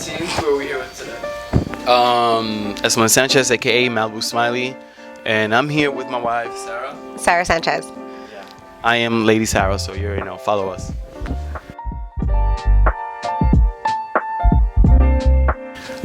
team. Who are we here with today? Esma Sanchez, aka Malibu Smiley, and I'm here with my wife Sarah. Sarah Sanchez. Yeah. I am Lady Sarah, so you already know. Follow us.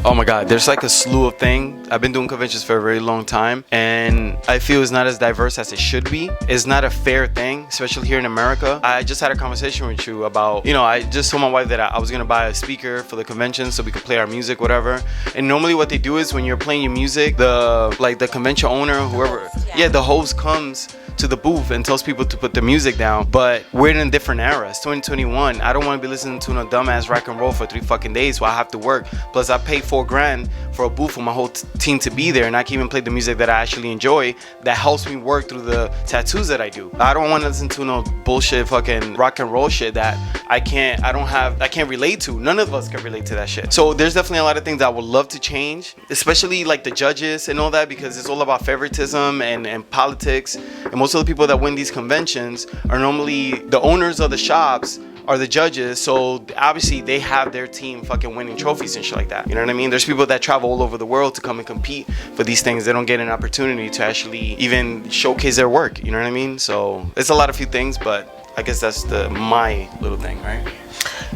Oh my God, there's like a slew of things. I've been doing conventions for a very long time, and I feel it's not as diverse as it should be. It's not a fair thing, especially here in America. I just had a conversation with you about, I just told my wife that I was gonna buy a speaker for the convention so we could play our music, whatever. And normally what they do is when you're playing your music, the convention owner, whoever, the host comes to the booth and tells people to put the music down. But we're in a different era. It's 2021. I don't want to be listening to no dumbass rock and roll for 3 fucking days, so I have to work. Plus I pay $4,000 for a booth for my whole team to be there, and I can even play the music that I actually enjoy that helps me work through the tattoos that I do. I don't want to listen to no bullshit fucking rock and roll shit that I can't relate to. None of us can relate to that shit. So there's definitely a lot of things that I would love to change, especially like the judges and all that, because it's all about favoritism and politics. And most of the people that win these conventions are normally the owners of the shops are the judges, so obviously they have their team fucking winning trophies and shit like that. You know what I mean? There's people that travel all over the world to come and compete for these things. They don't get an opportunity to actually even showcase their work. You know what I mean? So it's a lot of few things, but I guess that's my little thing, right?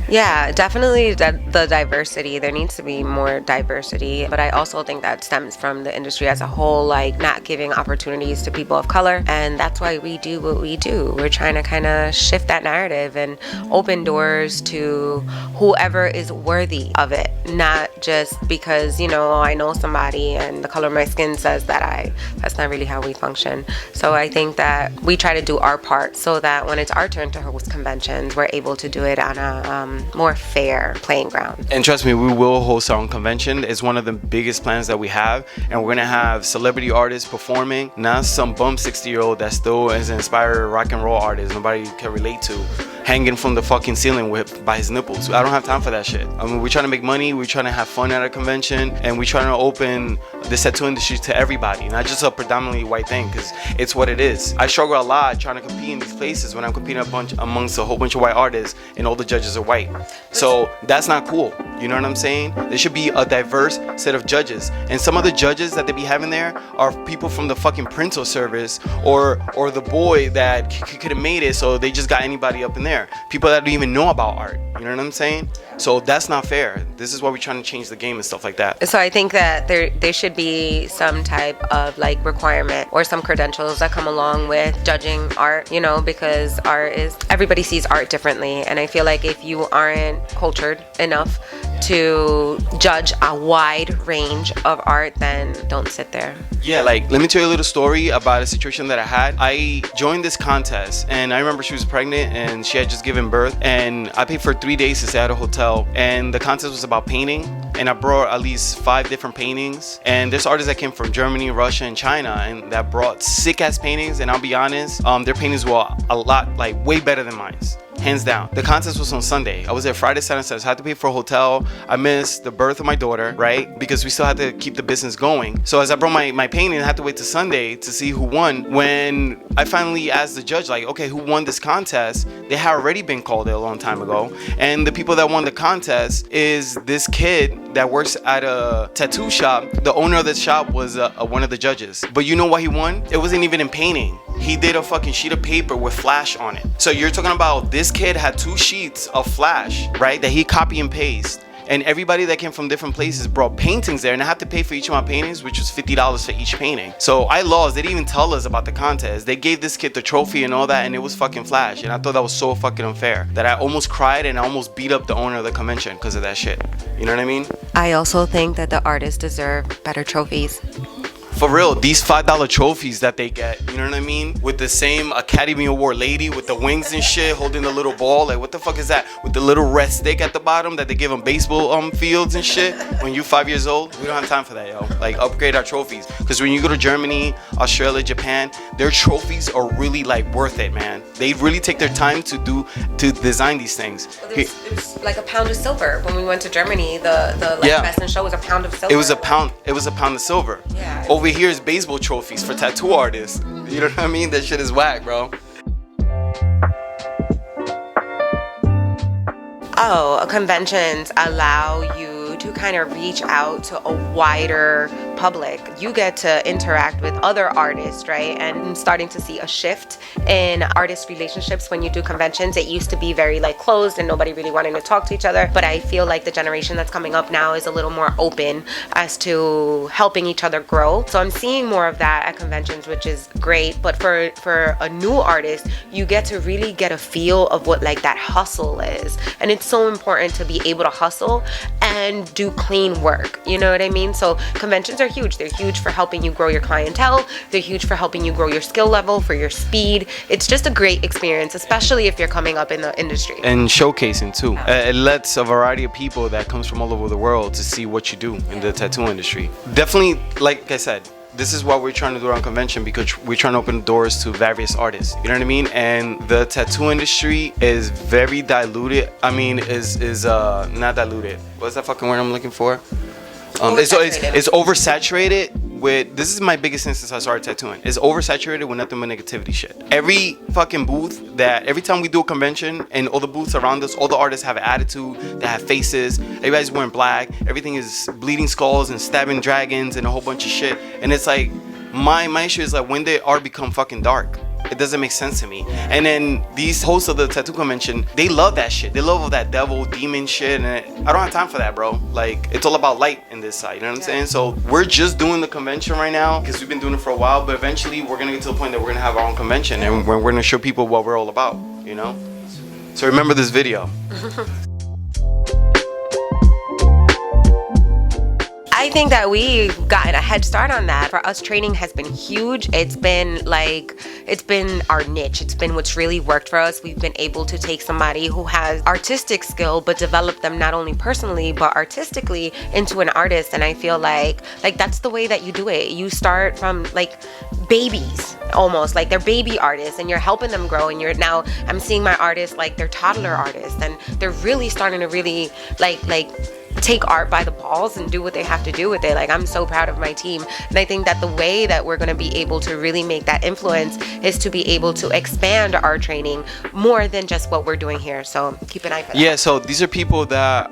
Yeah, definitely the diversity. There needs to be more diversity, but I also think that stems from the industry as a whole, like not giving opportunities to people of color, and that's why we do what we do. We're trying to kind of shift that narrative and open doors to whoever is worthy of it, not just because, I know somebody and the color of my skin says that that's not really how we function. So I think that we try to do our part so that when it's our turn to host conventions, we're able to do it on a more fair playing ground. And trust me, we will host our own convention. It's one of the biggest plans that we have, and we're gonna have celebrity artists performing, not some bum 60-year-old that still is an inspired rock and roll artist nobody can relate to, hanging from the fucking ceiling by his nipples. I don't have time for that shit. I mean, we're trying to make money, we're trying to have fun at a convention, and we're trying to open the tattoo industry to everybody, not just a predominantly white thing, because it's what it is. I struggle a lot trying to compete in these places when I'm competing amongst a whole bunch of white artists and all the judges are white. So that's not cool. You know what I'm saying? There should be a diverse set of judges, and some of the judges that they be having there are people from the fucking Printo service or the boy that could have made it, so they just got anybody up in there. People that don't even know about art. You know what I'm saying? So that's not fair. This is why we're trying to change the game and stuff like that. So I think that there should be some type of like requirement or some credentials that come along with judging art, because everybody sees art differently. And I feel like if you aren't cultured enough to judge a wide range of art, then don't sit there. Yeah, like let me tell you a little story about a situation that I had. I joined this contest, and I remember she was pregnant and she had just given birth, and I paid for 3 days to stay at a hotel, and the contest was about painting, and I brought at least 5 different paintings, and there's artists that came from Germany, Russia, and China, and that brought sick ass paintings, and I'll be honest, their paintings were a lot, like way better than mine. Hands down. The contest was on Sunday. I was there Friday, Saturday, Sunday. I had to pay for a hotel. I missed the birth of my daughter, right? Because we still had to keep the business going. So as I brought my painting, I had to wait to Sunday to see who won. When I finally asked the judge, like, okay, who won this contest? They had already been called a long time ago. And the people that won the contest is this kid that works at a tattoo shop. The owner of the shop was one of the judges. But you know why he won? It wasn't even in painting. He did a fucking sheet of paper with flash on it. So you're talking about this kid had 2 sheets of flash, right? That he copy and paste. And everybody that came from different places brought paintings there, and I had to pay for each of my paintings, which was $50 for each painting. So I lost. They didn't even tell us about the contest. They gave this kid the trophy and all that, and it was fucking flash. And I thought that was so fucking unfair that I almost cried and I almost beat up the owner of the convention because of that shit. You know what I mean? I also think that the artists deserve better trophies. For real, these $5 trophies that they get, you know what I mean? With the same Academy Award lady with the wings and shit, holding the little ball. Like, what the fuck is that? With the little red stick at the bottom that they give them baseball fields and shit when you're 5 years old. We don't have time for that, yo. Like, upgrade our trophies. Because when you go to Germany, Australia, Japan, their trophies are really, like, worth it, man. They really take their time to design these things. Well, there's like a pound of silver. When we went to Germany, the best in show was a pound of silver. It was a pound of silver. Yeah. Over here is baseball trophies for tattoo artists. You know what I mean? That shit is whack, bro. Oh, conventions allow you you to kind of reach out to a wider public. You get to interact with other artists, right? And I'm starting to see a shift in artist relationships when you do conventions. It used to be very like closed and nobody really wanted to talk to each other, but I feel like the generation that's coming up now is a little more open as to helping each other grow. So I'm seeing more of that at conventions, which is great. But for a new artist, you get to really get a feel of what like that hustle is. And it's so important to be able to hustle and do clean work. You know what I mean? So conventions are huge. They're huge for helping you grow your clientele. They're huge for helping you grow your skill level, for your speed. It's just a great experience, especially if you're coming up in the industry. And showcasing too. It lets a variety of people that comes from all over the world to see what you do in the tattoo industry. Definitely, like I said, this is what we're trying to do around convention, because we're trying to open doors to various artists. You know what I mean? And the tattoo industry is very diluted. I mean, is not diluted. What's that fucking word I'm looking for? It's oversaturated with, this is my biggest thing since I started tattooing, is oversaturated with nothing but negativity shit. Every fucking booth every time we do a convention and all the booths around us, all the artists have an attitude, they have faces, everybody's wearing black, everything is bleeding skulls and stabbing dragons and a whole bunch of shit. And it's like, my issue is like, when did art become fucking dark? It doesn't make sense to me. And then these hosts of the tattoo convention, they love that shit. They love all that devil, demon shit. And I don't have time for that, bro. Like, it's all about light in this side. You know what I'm saying? So we're just doing the convention right now because we've been doing it for a while. But eventually, we're going to get to the point that we're going to have our own convention. And we're going to show people what we're all about, you know? So remember this video. I think that we've gotten a head start on that. For us, training has been huge. It's been our niche. It's been what's really worked for us. We've been able to take somebody who has artistic skill, but develop them not only personally, but artistically into an artist. And I feel like that's the way that you do it. You start from like babies, almost like they're baby artists, and you're helping them grow. And I'm seeing my artists like they're toddler artists, and they're really starting to really like take art by the balls and do what they have to do with it. Like, I'm so proud of my team. And I think that the way that we're going to be able to really make that influence is to be able to expand our training more than just what we're doing here. So keep an eye for that. Yeah, so these are people that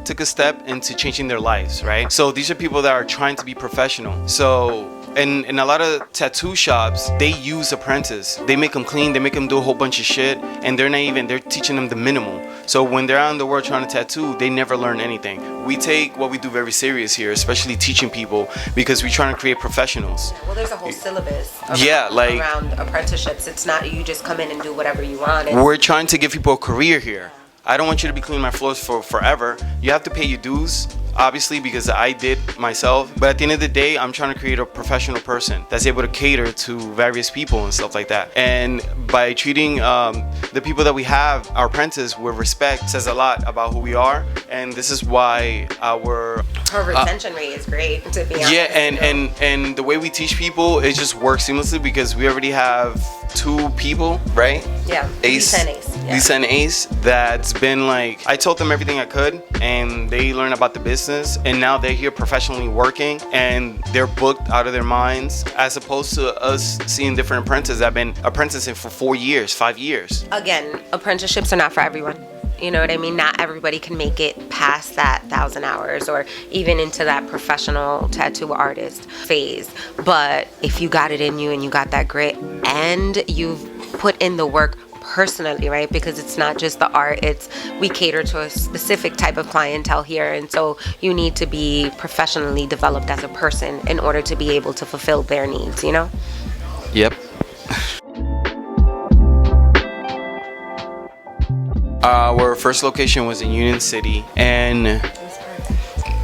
took a step into changing their lives, right? So these are people that are trying to be professional. So in a lot of tattoo shops, they use apprentices. They make them clean, they make them do a whole bunch of shit, and they're teaching them the minimal. So when they're out in the world trying to tattoo, they never learn anything. We take what we do very serious here, especially teaching people, because we're trying to create professionals. Well, there's a whole syllabus around apprenticeships. It's not you just come in and do whatever you want. We're trying to give people a career here. I don't want you to be cleaning my floors for forever. You have to pay your dues, obviously, because I did myself. But at the end of the day, I'm trying to create a professional person that's able to cater to various people and stuff like that. And by treating the people that we have, our apprentices, with respect, says a lot about who we are. And this is why our retention rate is great, to be honest. Yeah, and the way we teach people, it just works seamlessly because we already have 2 people, right? Yeah, Lisa and Ace. Yeah. Lisa and Ace, that's been like, I told them everything I could, and they learned about the business, and now they're here professionally working, and they're booked out of their minds, as opposed to us seeing different apprentices that have been apprenticing for 4 years, 5 years. Again, apprenticeships are not for everyone. You know what I mean? Not everybody can make it past that 1,000 hours or even into that professional tattoo artist phase. But if you got it in you and you got that grit and you've put in the work personally, right? Because it's not just the art, we cater to a specific type of clientele here, and so you need to be professionally developed as a person in order to be able to fulfill their needs, you know? Yep. Our first location was in Union City, and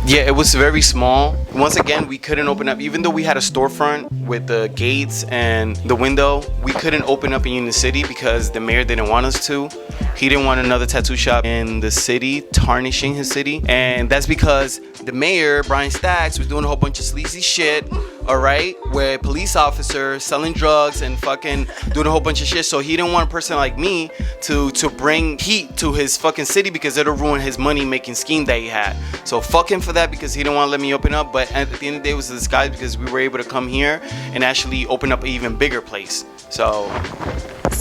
yeah, it was very small. Once again, we couldn't open up, even though we had a storefront with the gates and the window, we couldn't open up in Union City because the mayor didn't want us to. He didn't want another tattoo shop in the city tarnishing his city, and that's because the mayor, Brian Stacks, was doing a whole bunch of sleazy shit, all right, with police officers selling drugs and fucking doing a whole bunch of shit. So he didn't want a person like me to bring heat to his fucking city because it'll ruin his money making scheme that he had. So fuck him for that, because he didn't want to let me open up. But at the end of the day, it was a disguise because we were able to come here and actually open up an even bigger place. So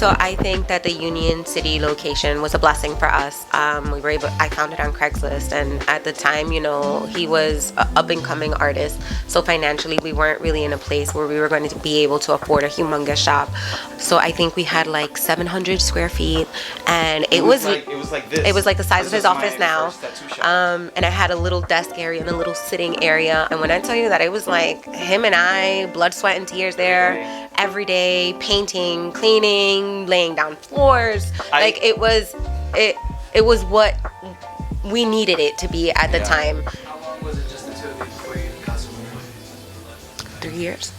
So I think that the Union City location was a blessing for us. I found it on Craigslist, and at the time, he was an up-and-coming artist. So financially, we weren't really in a place where we were going to be able to afford a humongous shop. So I think we had like 700 square feet, and it was like this. It was like the size of his office now. First tattoo shop. And I had a little desk area and a little sitting area. And when I tell you that it was like him and I, blood, sweat, and tears there every day, painting, cleaning, laying down floors. It was what we needed it to be at the time. How long was it just the two of you before you got someone? 3 years.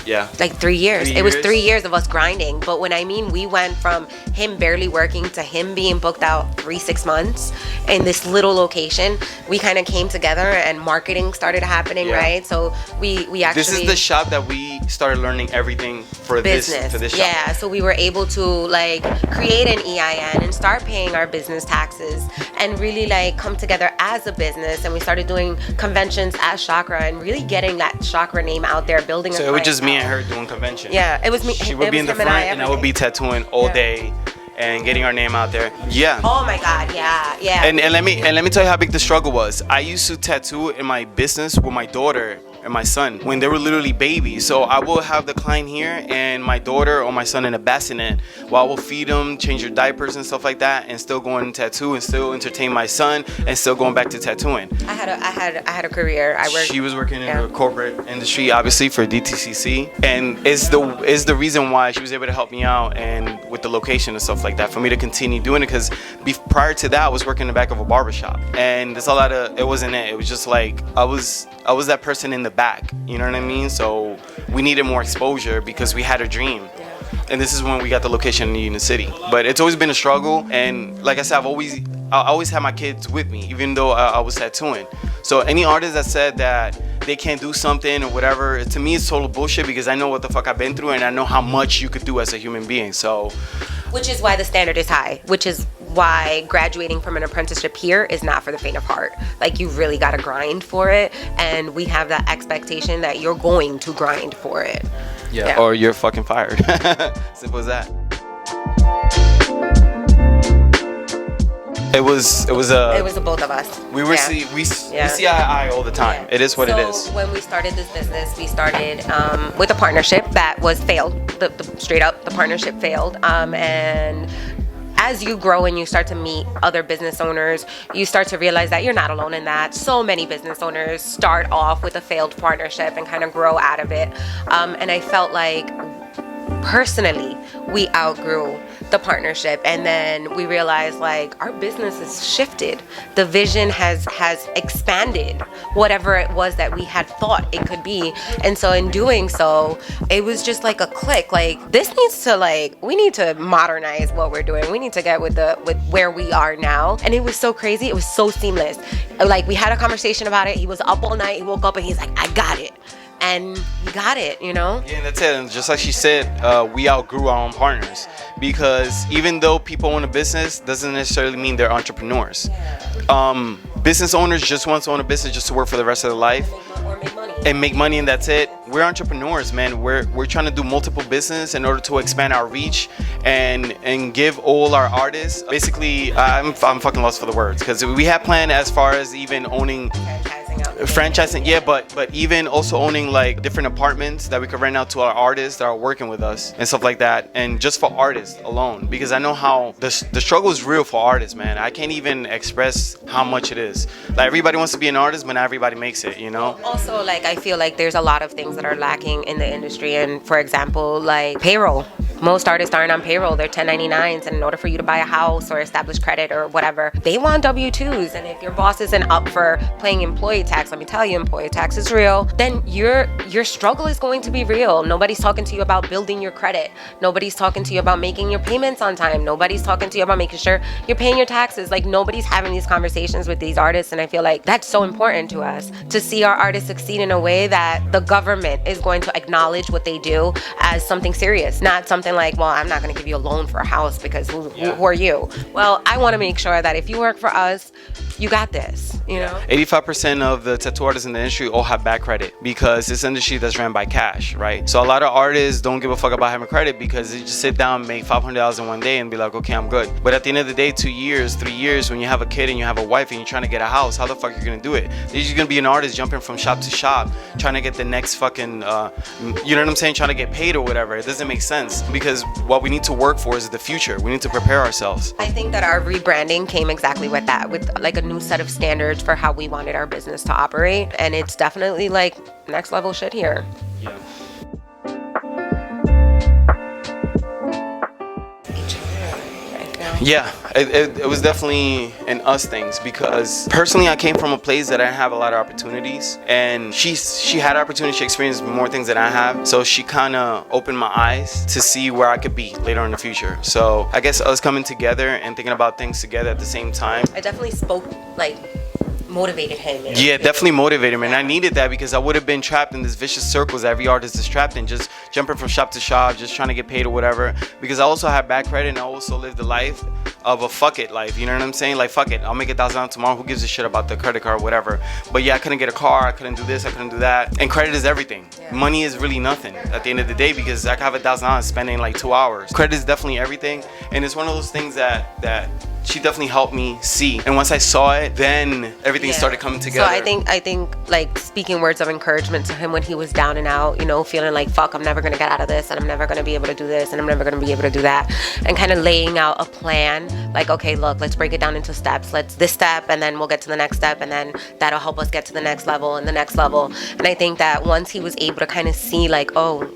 Yeah. Like 3 years. 3 It was years? 3 years of us grinding. But when I mean we went from him barely working to him being booked out 6 months in this little location, we kind of came together and marketing started happening, Yeah. right? So we actually... This is the shop that we started learning everything for business. this shop. Yeah, so we were able to like create an EIN and start paying our business taxes and really like come together as a business. And we started doing conventions as Chakra and really getting that Chakra name out there, building a So it was just me and clientele. her doing convention. Yeah, it was me. She would be in the front and I would be tattooing all day and getting our name out there. Yeah. Oh my God, yeah. And let me tell you how big the struggle was. I used to tattoo in my business with my daughter and my son when they were literally babies. So I will have the client here and my daughter or my son in a bassinet while I will feed them, change their diapers and stuff like that, and still going to tattoo and still entertain my son and still going back to tattooing. I had a career. I worked. She was working in the corporate industry, obviously for DTCC, and is the reason why she was able to help me out and with the location and stuff like that for me to continue doing it. Because prior to that, I was working in the back of a barbershop, and there's a lot of it wasn't it. It was just like I was that person in the back. You know what I mean? So we needed more exposure because we had a dream. And this is when we got the location in Union City. But it's always been a struggle, and like I said, I always had my kids with me, even though I was tattooing. So any artist that said that they can't do something or whatever, to me it's total bullshit because I know what the fuck I've been through and I know how much you could do as a human being. So, which is why the standard is high, which is why graduating from an apprenticeship here is not for the faint of heart. Like, you really got to grind for it, and we have that expectation that you're going to grind for it. yeah. Or you're fucking fired. Simple as that. It was the both of us. we see eye to eye all the time. It is what it is. So when we started this business, we started with a partnership that was failed. The straight up, the partnership failed. And as you grow and you start to meet other business owners, you start to realize that you're not alone in that. So many business owners start off with a failed partnership and kind of grow out of it. And I felt like personally, we outgrew the partnership, and then we realized like our business has shifted. The vision has expanded whatever it was that we had thought it could be. And so in doing so, it was just like a click. Like, we need to modernize what we're doing. We need to get with where we are now. And it was so crazy. It was so seamless. Like, we had a conversation about it. He was up all night. He woke up and he's like, I got it. And he got it, you know? Yeah, and that's it. And just like she said, we outgrew our own partners. Because even though people own a business, doesn't necessarily mean they're entrepreneurs. Business owners just want to own a business just to work for the rest of their life. Or make money. And make money, and that's it. We're entrepreneurs, man. We're trying to do multiple business in order to expand our reach and give all our artists. Basically, I'm fucking lost for the words, because we have planned as far as even owning franchising, yeah, but even also owning like different apartments that we could rent out to our artists that are working with us and stuff like that, and just for artists alone, because I know how the struggle is real for artists, man. I can't even express how much it is. Like, everybody wants to be an artist, but not everybody makes it, you know? Also, like, I feel like there's a lot of things that are lacking in the industry, and for example, like payroll. Most artists aren't on payroll. They're 1099s, and in order for you to buy a house or establish credit or whatever, they want W-2s. And if your boss isn't up for paying employee tax, let me tell you, employee tax is real, then your struggle is going to be real. Nobody's talking to you about building your credit. Nobody's talking to you about making your payments on time. Nobody's talking to you about making sure you're paying your taxes. Like, nobody's having these conversations with these artists, and I feel like that's so important to us, to see our artists succeed in a way that the government is going to acknowledge what they do as something serious, not something like, well, I'm not going to give you a loan for a house because who are you? Well, I want to make sure that if you work for us, you got this, you know? 85% of the tattoo artists in the industry all have bad credit because this industry that's ran by cash, right? So a lot of artists don't give a fuck about having credit because they just sit down and make $500 in one day and be like, okay, I'm good. But at the end of the day, 2 years, 3 years, when you have a kid and you have a wife and you're trying to get a house, how the fuck are you gonna do it? You're just gonna be an artist jumping from shop to shop, trying to get the next fucking, you know what I'm saying, trying to get paid or whatever. It doesn't make sense because what we need to work for is the future. We need to prepare ourselves. I think that our rebranding came exactly with that, with like a new set of standards for how we wanted our business to operate. And it's definitely like next level shit here. Yeah. Yeah, it was definitely an us things because personally I came from a place that I didn't have a lot of opportunities, and she had opportunities, she experienced more things than I have, so she kind of opened my eyes to see where I could be later in the future. So I guess us coming together and thinking about things together at the same time. I definitely spoke, like, motivated him. Yeah, definitely motivated him, and I needed that because I would have been trapped in this vicious circles that every artist is trapped in, just jumping from shop to shop, just trying to get paid or whatever. Because I also have bad credit and I also lived the life of a fuck it life, you know what I'm saying? Like, fuck it, I'll make $1,000 tomorrow, who gives a shit about the credit card or whatever. But yeah, I couldn't get a car, I couldn't do this, I couldn't do that. And credit is everything. Yeah. Money is really nothing at the end of the day because I could have $1,000 spending like 2 hours. Credit is definitely everything, and it's one of those things that she definitely helped me see. And once I saw it, then everything started coming together. So I think like speaking words of encouragement to him when he was down and out, you know, feeling like, fuck, I'm never gonna get out of this, and I'm never gonna be able to do this, and I'm never gonna be able to do that, and kind of laying out a plan, like, okay, look, let's break it down into steps. Let's this step, and then we'll get to the next step, and then that'll help us get to the next level and the next level. And I think that once he was able to kind of see, like, oh,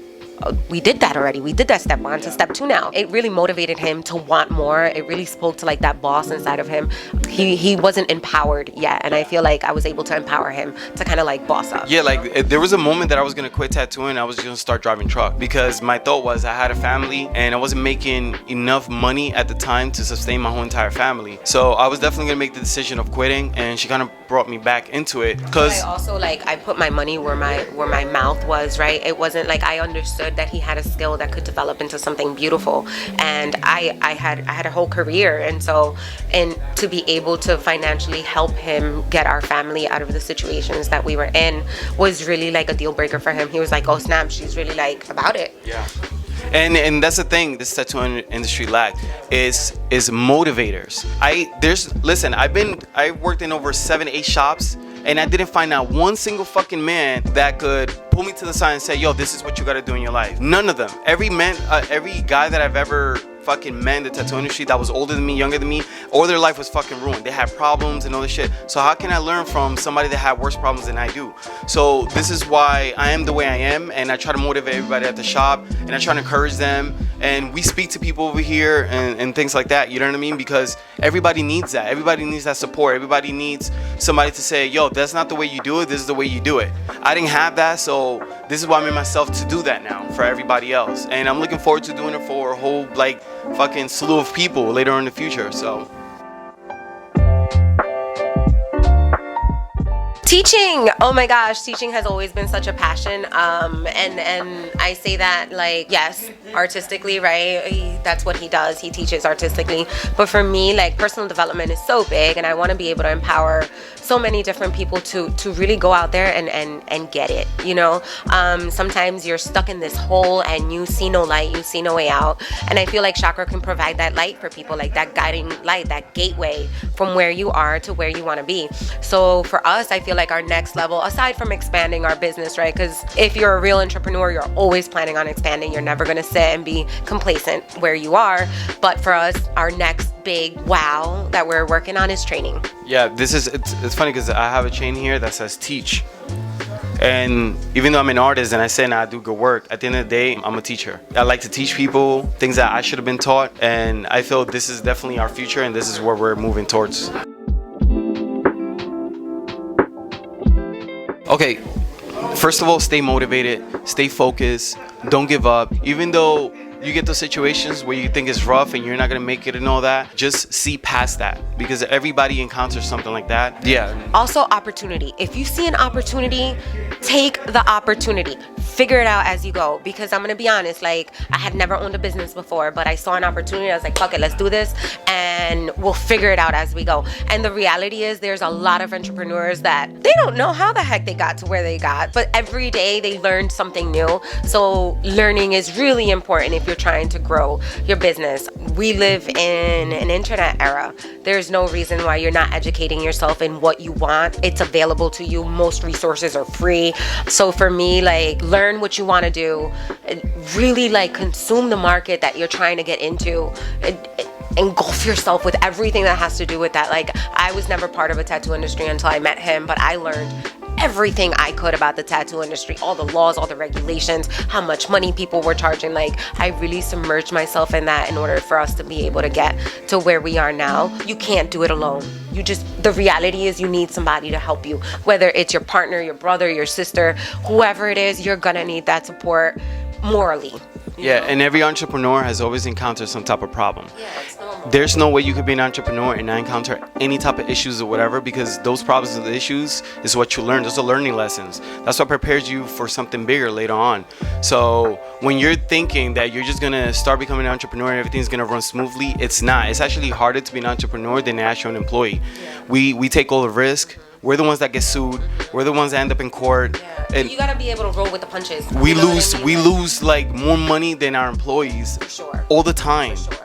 we did that already. We did that step 1 to step 2 now. It really motivated him to want more. It really spoke to like that boss inside of him. He wasn't empowered yet, and I feel like I was able to empower him to kind of like boss up. Yeah, like there was a moment that I was gonna quit tattooing. I was gonna start driving truck because my thought was I had a family and I wasn't making enough money at the time to sustain my whole entire family. So I was definitely gonna make the decision of quitting, and she kind of brought me back into it. Cause I also like I put my money where my mouth was, right? It wasn't like I understood that he had a skill that could develop into something beautiful, and I had a whole career, and so to be able to financially help him get our family out of the situations that we were in was really like a deal breaker for him. He was like, oh snap, she's really like about it. Yeah. And that's the thing this tattoo industry lacked is motivators. I worked in over 7-8 shops, and I didn't find out one single fucking man that could pull me to the side and say, yo, this is what you gotta do in your life. None of them. Every guy that I've ever fucking met in the tattoo industry that was older than me, younger than me, or their life was fucking ruined. They had problems and all this shit. So how can I learn from somebody that had worse problems than I do? So this is why I am the way I am, and I try to motivate everybody at the shop, and I try to encourage them, and we speak to people over here and things like that, you know what I mean? Because everybody needs that. Everybody needs that support. Everybody needs somebody to say, yo, that's not the way you do it, this is the way you do it. I didn't have that, so this is why I made myself to do that now for everybody else. And I'm looking forward to doing it for a whole like fucking slew of people later on in the future. So Teaching, oh my gosh, teaching has always been such a passion, and I say that like, yes, artistically, right, that's what he does, he teaches artistically, but for me, like, personal development is so big, and I want to be able to empower so many different people to really go out there and get it, you know. Sometimes you're stuck in this hole and you see no light, you see no way out, and I feel like Chakra can provide that light for people, like that guiding light, that gateway from where you are to where you want to be. So for us, I feel like our next level, aside from expanding our business, right, because if you're a real entrepreneur, you're always planning on expanding. You're never going to sit and be complacent where you are. But for us, our next big wow that we're working on is training. Yeah, it's funny because I have a chain here that says teach. And even though I'm an artist and I say I do good work, at the end of the day, I'm a teacher. I like to teach people things that I should have been taught, and I feel this is definitely our future, and this is where we're moving towards. Okay, first of all, stay motivated, stay focused, don't give up. Even though you get those situations where you think it's rough and you're not gonna make it and all that, just see past that, because everybody encounters something like that. Yeah. Also, opportunity. If you see an opportunity, take the opportunity. Figure it out as you go. Because I'm gonna be honest, like, I had never owned a business before, but I saw an opportunity. I was like, fuck it, let's do this, and we'll figure it out as we go. And the reality is, there's a lot of entrepreneurs that they don't know how the heck they got to where they got, but every day they learn something new. So learning is really important if you're trying to grow your business. We live in an internet era. There's no reason why you're not educating yourself in what you want. It's available to you. Most resources are free. So for me, like, learn what you want to do. Really, like, consume the market that you're trying to get into. Engulf yourself with everything that has to do with that. Like, I was never part of a tattoo industry until I met him, but I learned everything I could about the tattoo industry, all the laws, all the regulations, how much money people were charging. Like, I really submerged myself in that in order for us to be able to get to where we are now. You can't do it alone. The reality is you need somebody to help you, whether it's your partner, your brother, your sister, whoever it is, you're gonna need that support morally. Yeah, and every entrepreneur has always encountered some type of problem. Yeah, it's normal. There's no way you could be an entrepreneur and not encounter any type of issues or whatever, because those problems and the issues is what you learn. Those are learning lessons. That's what prepares you for something bigger later on. So when you're thinking that you're just gonna start becoming an entrepreneur and everything's gonna run smoothly, it's not. It's actually harder to be an entrepreneur than an actual employee. Yeah. We take all the risk. We're the ones that get sued. We're the ones that end up in court. Yeah. And you gotta be able to roll with the punches. We You know lose. what I mean? We lose like more money than our employees. For sure. All the time. For sure.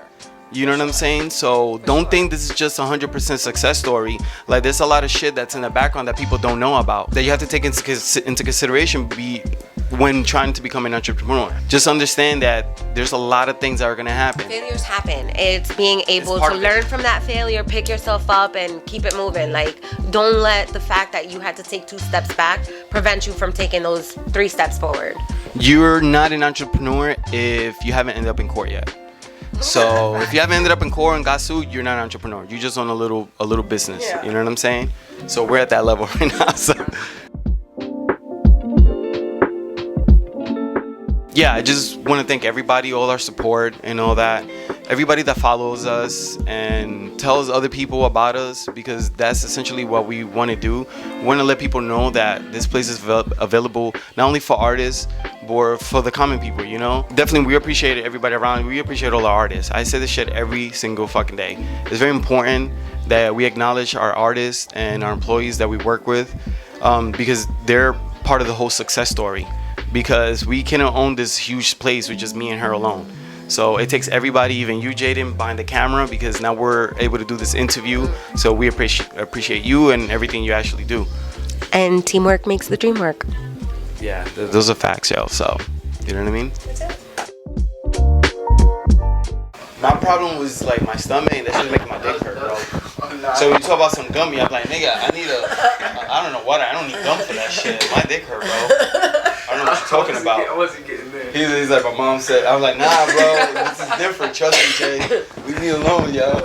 You know what I'm saying? So don't think this is just 100% success story. Like, there's a lot of shit that's in the background that people don't know about, that you have to take into consideration when trying to become an entrepreneur. Just understand that there's a lot of things that are gonna happen. Failures happen. It's being able to learn from that failure, pick yourself up, and keep it moving. Like, don't let the fact that you had to take 2 steps back prevent you from taking those 3 steps forward. You're not an entrepreneur if you haven't ended up in court yet. So if you haven't ended up in court and got sued, you're not an entrepreneur. You just own a little business. Yeah. You know what I'm saying? So we're at that level right now. So yeah, I just want to thank everybody, all our support and all that. Everybody that follows us and tells other people about us, because that's essentially what we want to do. We want to let people know that this place is available not only for artists, but for the common people, you know? Definitely, we appreciate everybody around. We appreciate all our artists. I say this shit every single fucking day. It's very important that we acknowledge our artists and our employees that we work with, because they're part of the whole success story. Because we cannot own this huge place with just me and her alone. So it takes everybody, even you, Jaden, behind the camera, because now we're able to do this interview. So we appreciate you and everything you actually do. And teamwork makes the dream work. Yeah, those are facts, yo. So, you know what I mean? That's it. My problem was like my stomach, and that shit making my dick hurt, bro. So when you talk about some gummy, I'm like, nigga, I don't know what, I don't need gum for that shit. My dick hurt, bro. I don't know what you're talking about. I wasn't getting there. He's like, my mom said. I was like, nah, bro, this is different. Trust me, Jay. Leave me alone, yo.